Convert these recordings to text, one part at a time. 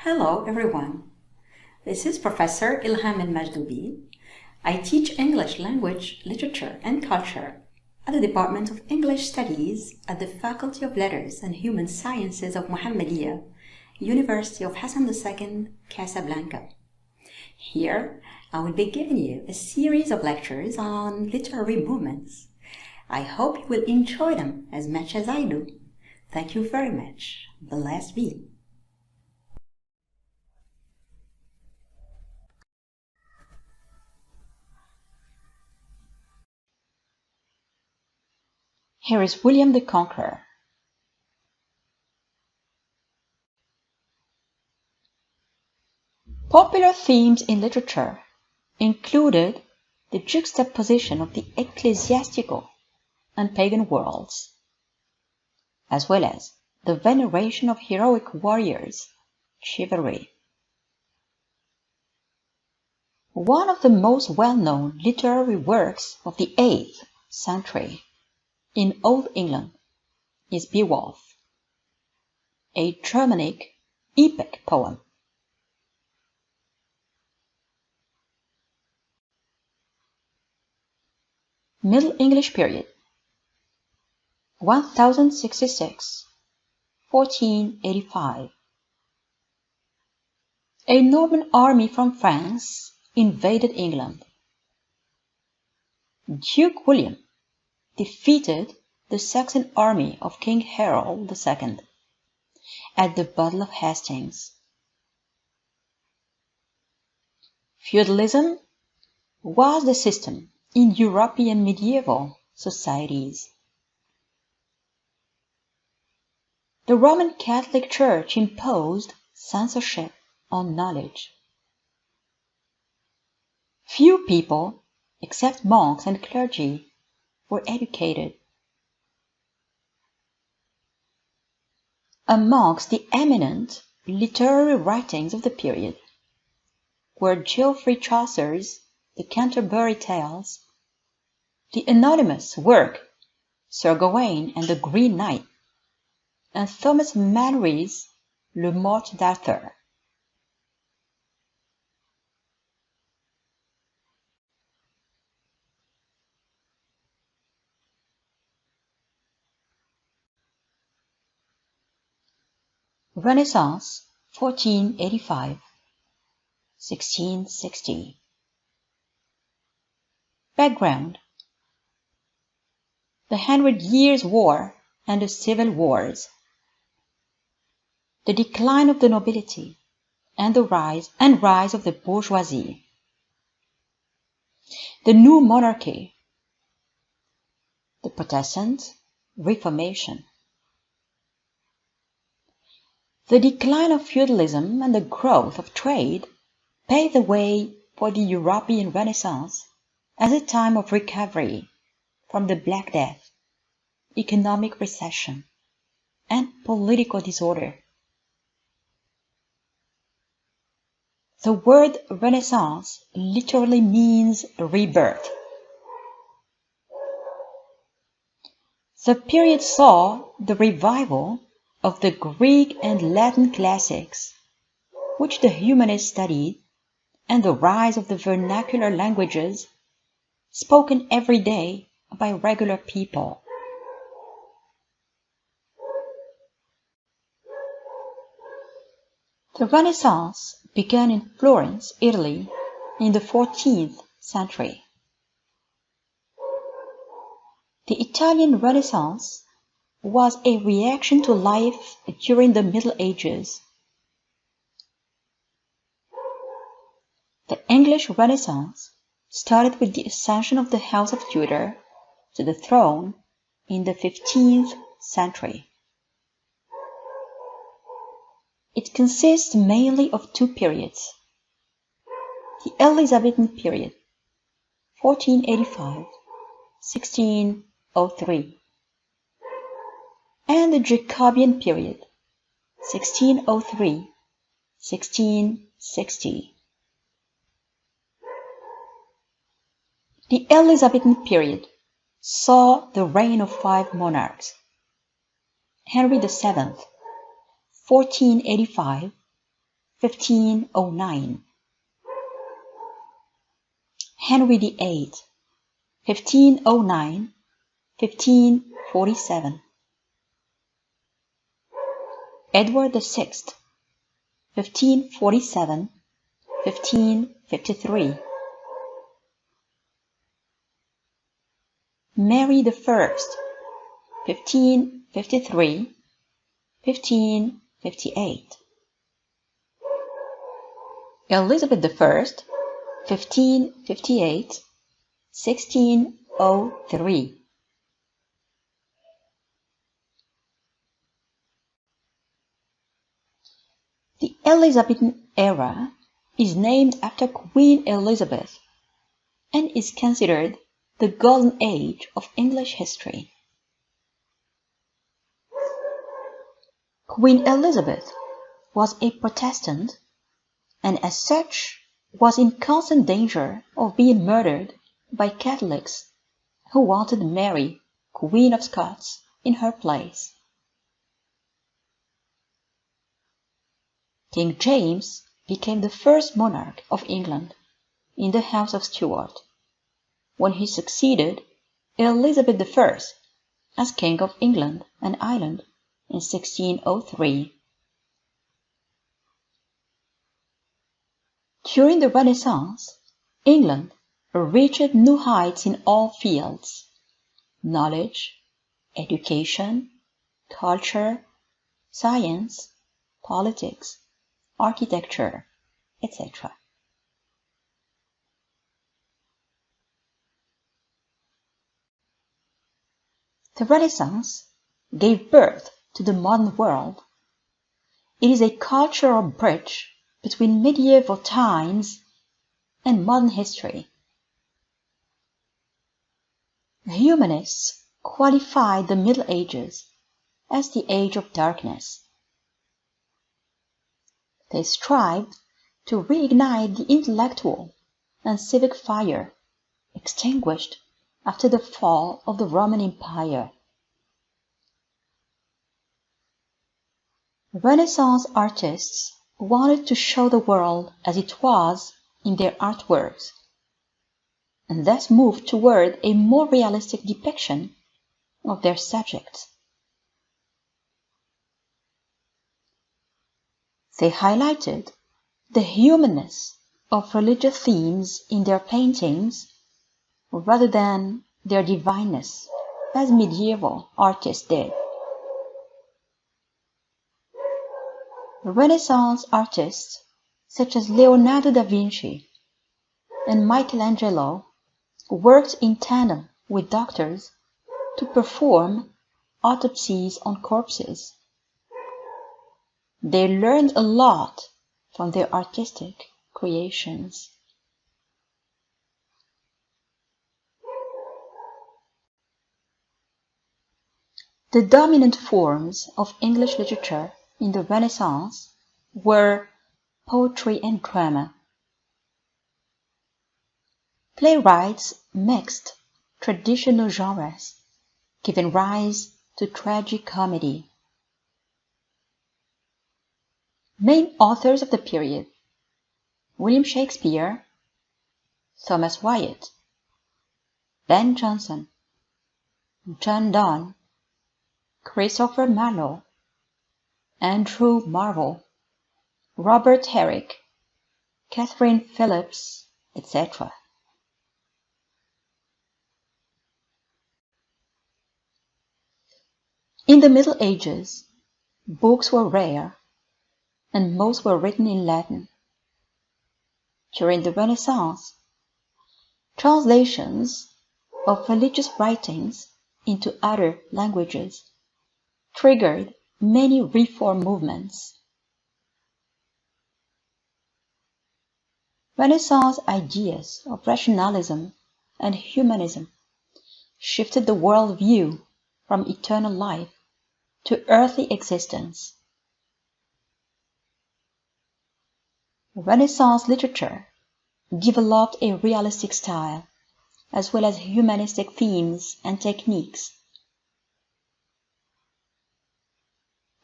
Hello everyone, this is Professor Pr.El Majdoubi. I teach English language, literature and culture at the Department of English Studies at the Faculty of Letters and Human Sciences of Mohammedia, University of Hassan II, Casablanca. Here, I will be giving you a series of lectures on literary movements. I hope you will enjoy them as much as I do. Thank you very much. Blessed be. Here is William the Conqueror. Popular themes in literature included the juxtaposition of the ecclesiastical and pagan worlds, as well as the veneration of heroic warriors, chivalry. One of the most well-known literary works of the 8th century in Old England is Beowulf, a Germanic epic poem. Middle English period 1066 1485. A Norman army from France invaded England. Duke William defeated the Saxon army of King Harold II at the Battle of Hastings. Feudalism was the system in European medieval societies. The Roman Catholic Church imposed censorship on knowledge. Few people, except monks and clergy, were educated. Amongst the eminent literary writings of the period were Geoffrey Chaucer's The Canterbury Tales, the anonymous work Sir Gawain and the Green Knight, and Thomas Malory's Le Morte d'Arthur. Renaissance 1485 1660. Background: the 100 Years' War and the Civil Wars, the decline of the nobility and the rise of the bourgeoisie, the new monarchy, the Protestant Reformation, the decline of feudalism and the growth of trade paved the way for the European Renaissance as a time of recovery from the Black Death, economic recession, and political disorder. The word Renaissance literally means rebirth. The period saw the revival of the Greek and Latin classics, which the humanists studied, and the rise of the vernacular languages spoken every day by regular people. The Renaissance began in Florence, Italy, in the 14th century. The Italian Renaissance was a reaction to life during the Middle Ages. The English Renaissance started with the ascension of the House of Tudor to the throne in the 15th century. It consists mainly of two periods: the Elizabethan Period, 1485–1603, and the Jacobean Period, 1603–1660. The Elizabethan period saw the reign of 5 monarchs: Henry VII, 1485 1509. Henry VIII, 1509, 1547. Edward VI, 1547, 1553. Mary I, 1553, 1558. Elizabeth I, 1558, 1603. The Elizabethan era is named after Queen Elizabeth and is considered the golden age of English history. Queen Elizabeth was a Protestant and as such was in constant danger of being murdered by Catholics who wanted Mary, Queen of Scots, in her place. King James became the first monarch of England in the House of Stuart, when he succeeded Elizabeth I as King of England and Ireland in 1603. During the Renaissance, England reached new heights in all fields: knowledge, education, culture, science, politics, architecture, etc. The Renaissance gave birth to the modern world. It is a cultural bridge between medieval times and modern history. Humanists qualified the Middle Ages as the Age of Darkness. They strived to reignite the intellectual and civic fire extinguished after the fall of the Roman Empire. Renaissance artists wanted to show the world as it was in their artworks, and thus moved toward a more realistic depiction of their subjects. They highlighted the humanness of religious themes in their paintings rather than their divineness, as medieval artists did. Renaissance artists such as Leonardo da Vinci and Michelangelo worked in tandem with doctors to perform autopsies on corpses. They learned a lot from their artistic creations. The dominant forms of English literature in the Renaissance were poetry and drama. Playwrights mixed traditional genres, giving rise to tragicomedy. Main authors of the period: William Shakespeare, Thomas Wyatt, Ben Jonson, John Donne, Christopher Marlowe, Andrew Marvell, Robert Herrick, Catherine Phillips, etc. In the Middle Ages, books were rare, and most were written in Latin. During the Renaissance, translations of religious writings into other languages triggered many reform movements. Renaissance ideas of rationalism and humanism shifted the world view from eternal life to earthly existence. Renaissance literature developed a realistic style, as well as humanistic themes and techniques.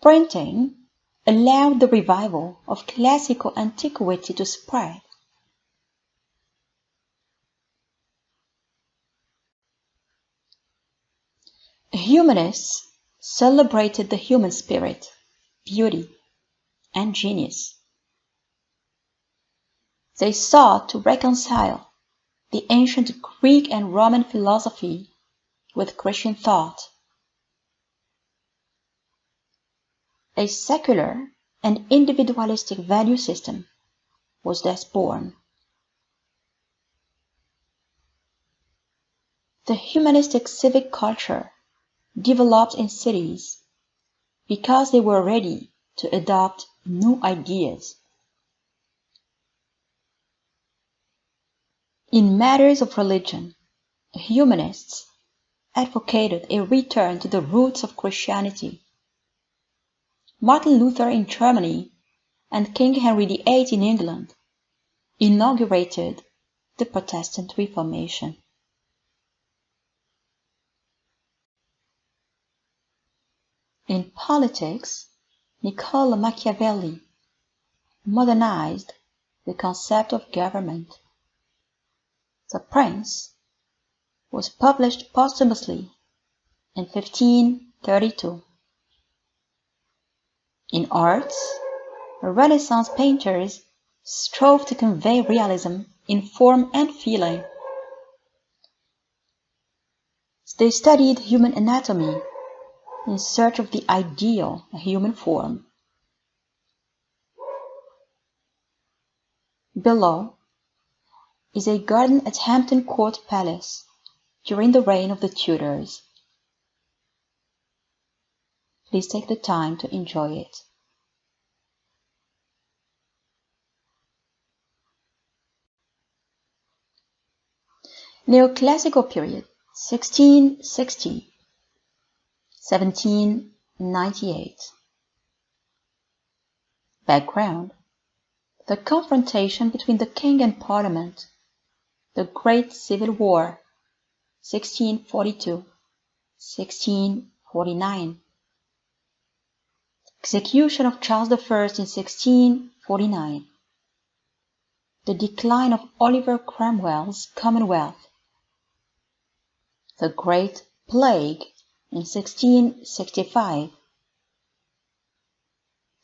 Printing allowed the revival of classical antiquity to spread. Humanists celebrated the human spirit, beauty, and genius. They sought to reconcile the ancient Greek and Roman philosophy with Christian thought. A secular and individualistic value system was thus born. The humanistic civic culture developed in cities because they were ready to adopt new ideas. In matters of religion, humanists advocated a return to the roots of Christianity. Martin Luther in Germany and King Henry VIII in England inaugurated the Protestant Reformation. In politics, Niccolo Machiavelli modernized the concept of government. The Prince was published posthumously in 1532. In arts, Renaissance painters strove to convey realism in form and feeling. They studied human anatomy in search of the ideal human form. Below is a garden at Hampton Court Palace during the reign of the Tudors. Please take the time to enjoy it. Neoclassical period, 1660, 1798. Background: the confrontation between the king and parliament, the Great Civil War, 1642-1649. Execution of Charles I in 1649. The decline of Oliver Cromwell's Commonwealth. The Great Plague in 1665.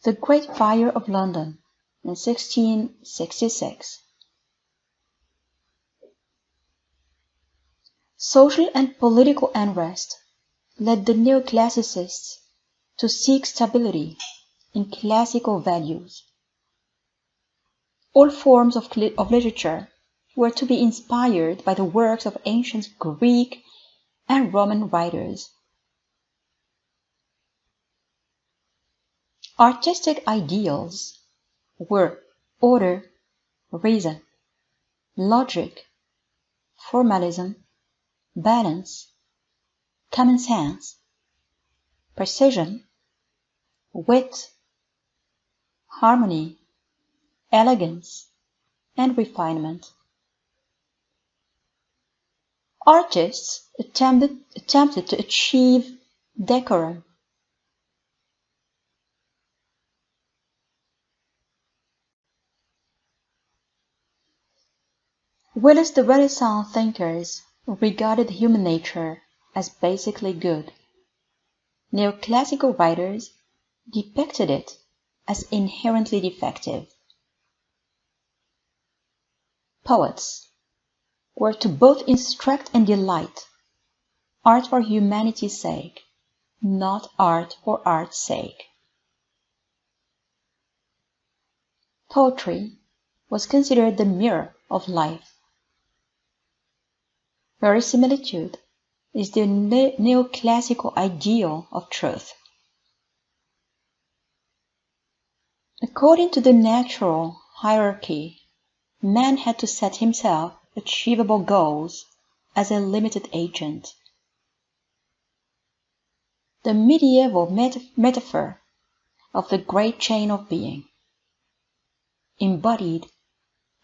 The Great Fire of London in 1666. Social and political unrest led the neoclassicists to seek stability in classical values. All forms of literature were to be inspired by the works of ancient Greek and Roman writers. Artistic ideals were order, reason, logic, formalism, balance, common sense, precision, wit, harmony, elegance, and refinement. Artists attempted to achieve decorum. Whilst the Renaissance thinkers regarded human nature as basically good, neoclassical writers depicted it as inherently defective. Poets were to both instruct and delight, art for humanity's sake, not art for art's sake. Poetry was considered the mirror of life. Verisimilitude is the neoclassical ideal of truth. According to the natural hierarchy, man had to set himself achievable goals as a limited agent. The medieval metaphor of the great chain of being embodied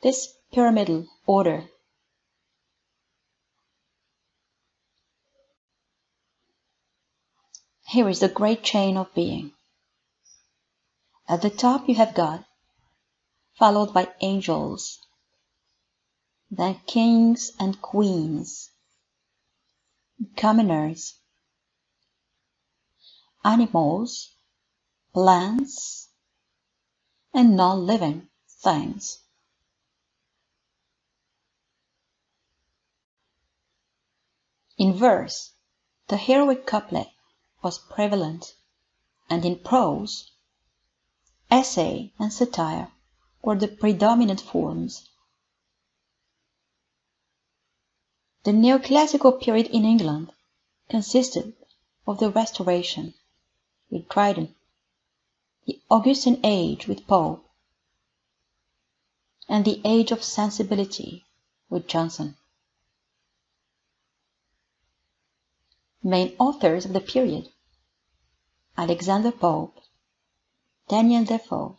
this pyramidal order. Here is the great chain of being. At the top you have God, followed by angels, then kings and queens, commoners, animals, plants, and non-living things. In verse, the heroic couplet was prevalent, and in prose, essay and satire were the predominant forms. The neoclassical period in England consisted of the Restoration with Dryden, the Augustan Age with Pope, and the Age of Sensibility with Johnson. Main authors of the period: Alexander Pope, Daniel Defoe,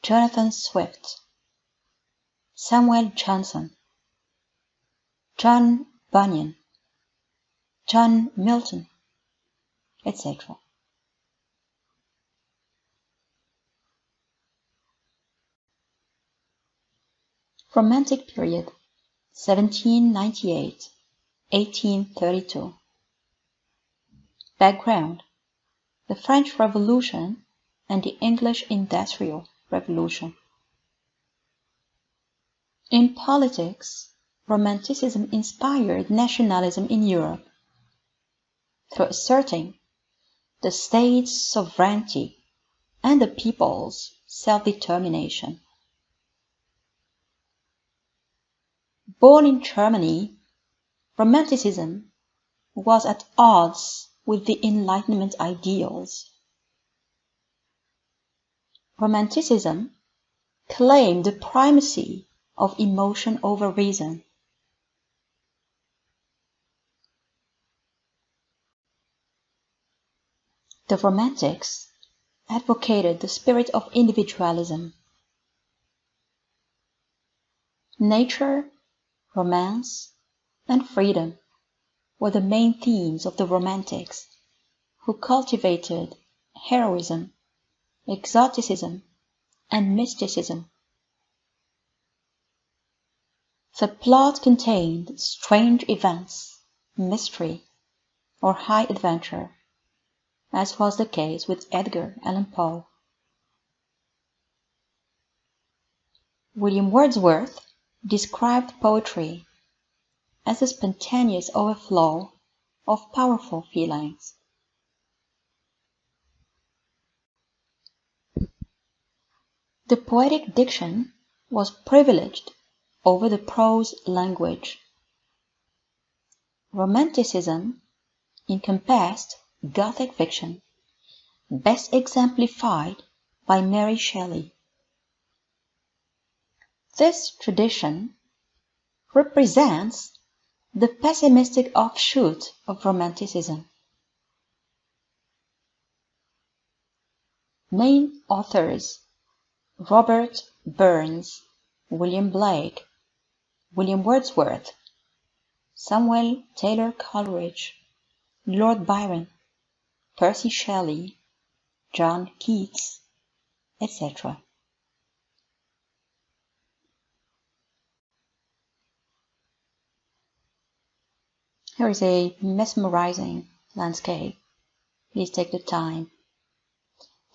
Jonathan Swift, Samuel Johnson, John Bunyan, John Milton, etc. Romantic period 1798-1832. Background: the French Revolution and the English Industrial Revolution. In politics, Romanticism inspired nationalism in Europe through asserting the state's sovereignty and the people's self-determination. Born in Germany, Romanticism was at odds with the Enlightenment ideals. Romanticism claimed the primacy of emotion over reason. The Romantics advocated the spirit of individualism. Nature, romance, and freedom were the main themes of the Romantics, who cultivated heroism, exoticism, and mysticism. The plot contained strange events, mystery, or high adventure, as was the case with Edgar Allan Poe. William Wordsworth described poetry as a spontaneous overflow of powerful feelings. The poetic diction was privileged over the prose language. Romanticism encompassed Gothic fiction, best exemplified by Mary Shelley. This tradition represents the pessimistic offshoot of Romanticism. Main authors: Robert Burns, William Blake, William Wordsworth, Samuel Taylor Coleridge, Lord Byron, Percy Shelley, John Keats, etc. Here is a mesmerizing landscape. Please take the time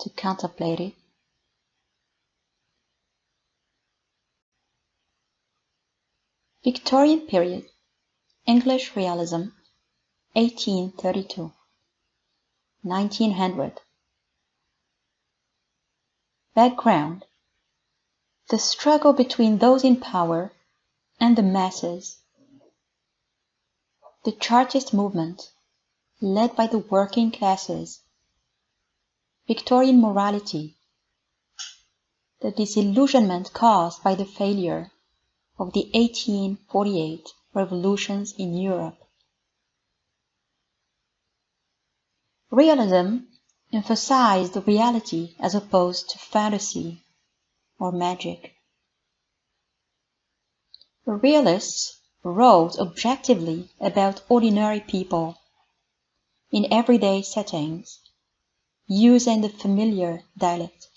to contemplate it. Victorian Period, English Realism, 1832, 1900. Background: the struggle between those in power and the masses. The Chartist movement, led by the working classes. Victorian morality. The disillusionment caused by the failure of the 1848 revolutions in Europe. Realism emphasized the reality as opposed to fantasy or magic. The realists wrote objectively about ordinary people in everyday settings, used in the familiar dialect.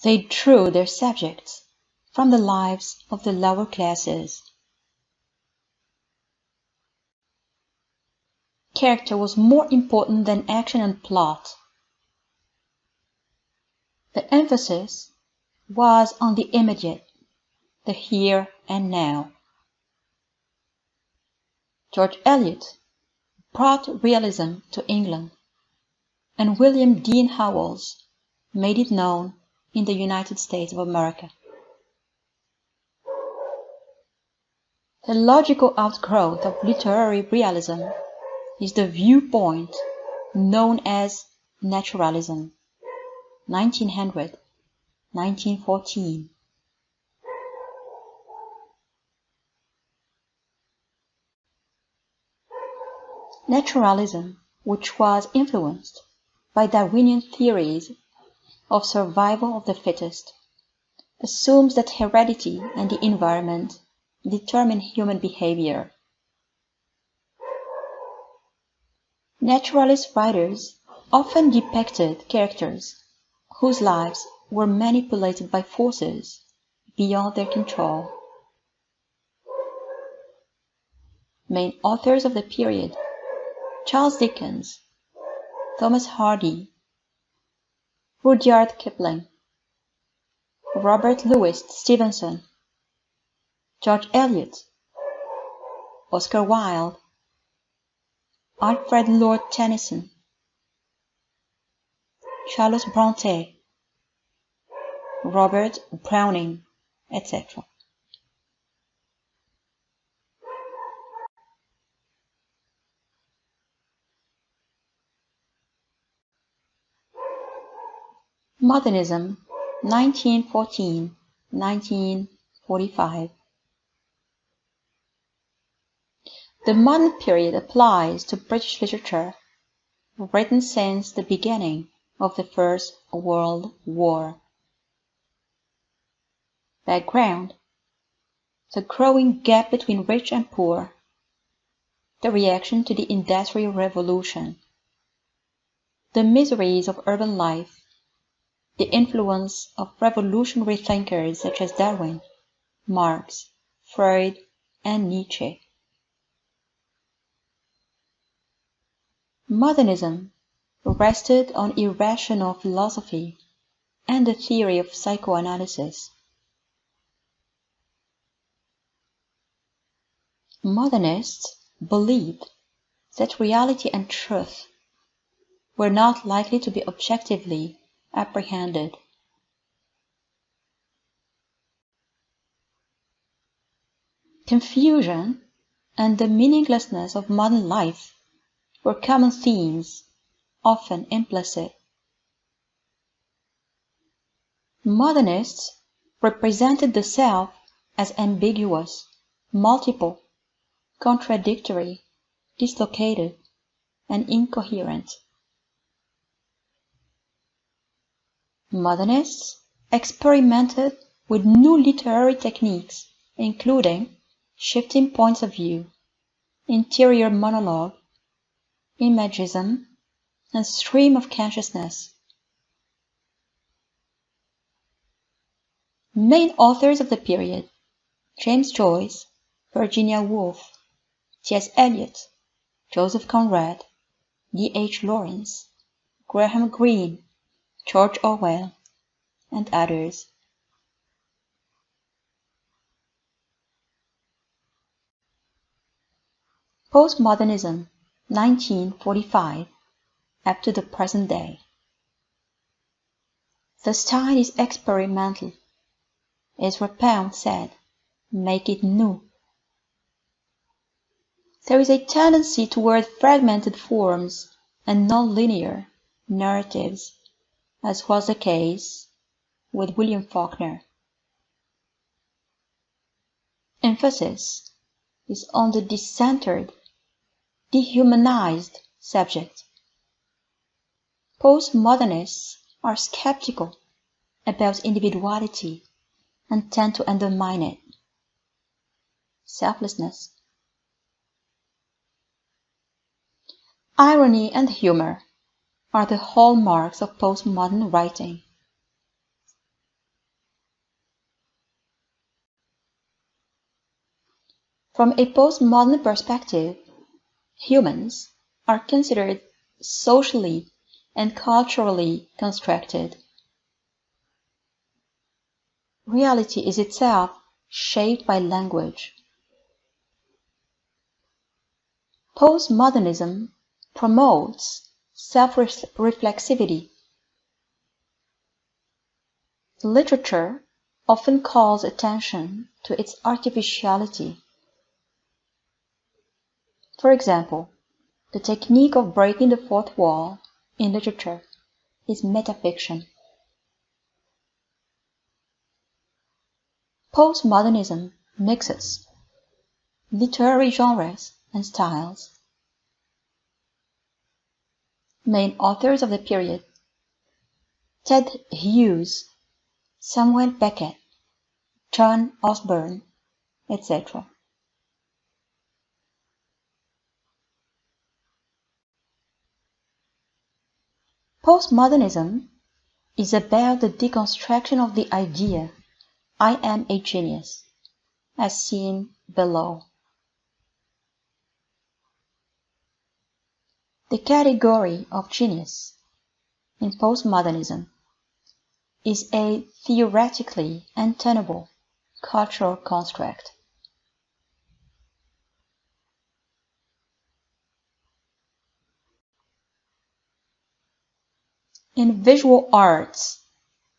They drew their subjects from the lives of the lower classes. Character was more important than action and plot. The emphasis was on the immediate, the here and now. George Eliot brought realism to England, and William Dean Howells made it known in the United States of America. The logical outgrowth of literary realism is the viewpoint known as naturalism, 1900–1914. Naturalism, which was influenced by Darwinian theories of survival of the fittest, assumes that heredity and the environment determine human behavior. Naturalist writers often depicted characters whose lives were manipulated by forces beyond their control. Main authors of the period: Charles Dickens, Thomas Hardy, Rudyard Kipling, Robert Louis Stevenson, George Eliot, Oscar Wilde, Alfred Lord Tennyson, Charlotte Brontë, Robert Browning, etc. Modernism, 1914–1945. The modern period applies to British literature written since the beginning of the First World War. Background: the growing gap between rich and poor, the reaction to the Industrial Revolution, the miseries of urban life, the influence of revolutionary thinkers such as Darwin, Marx, Freud, and Nietzsche. Modernism rested on irrational philosophy and the theory of psychoanalysis. Modernists believed that reality and truth were not likely to be objectively apprehended. Confusion and the meaninglessness of modern life were common themes, often implicit. Modernists represented the self as ambiguous, multiple, contradictory, dislocated, and incoherent. Modernists experimented with new literary techniques, including shifting points of view, interior monologue, imagism, and stream of consciousness. Main authors of the period: James Joyce, Virginia Woolf, T.S. Eliot, Joseph Conrad, D.H. Lawrence, Graham Greene, George Orwell, and others. Postmodernism, 1945, up to the present day. The style is experimental. Ezra Pound said, "Make it new." There is a tendency toward fragmented forms and non-linear narratives, as was the case with William Faulkner. Emphasis is on the decentered, dehumanized subject. Postmodernists are skeptical about individuality and tend to undermine it. Selflessness. Irony and humor are the hallmarks of postmodern writing. From a postmodern perspective, humans are considered socially and culturally constructed. Reality is itself shaped by language. Postmodernism promotes self-reflexivity. Literature often calls attention to its artificiality. For example, the technique of breaking the fourth wall in literature is metafiction. Postmodernism mixes literary genres and styles. Main authors of the period: Ted Hughes, Samuel Beckett, John Osborne, etc. Postmodernism is about the deconstruction of the idea "I am a genius," as seen below. The category of genius in postmodernism is a theoretically untenable cultural construct. In visual arts,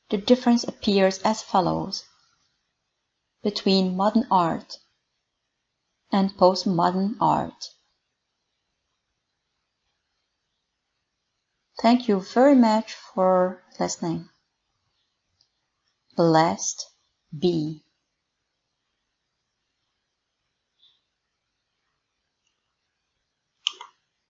the difference appears as follows between modern art and postmodern art. Thank you very much for listening. Blessed be.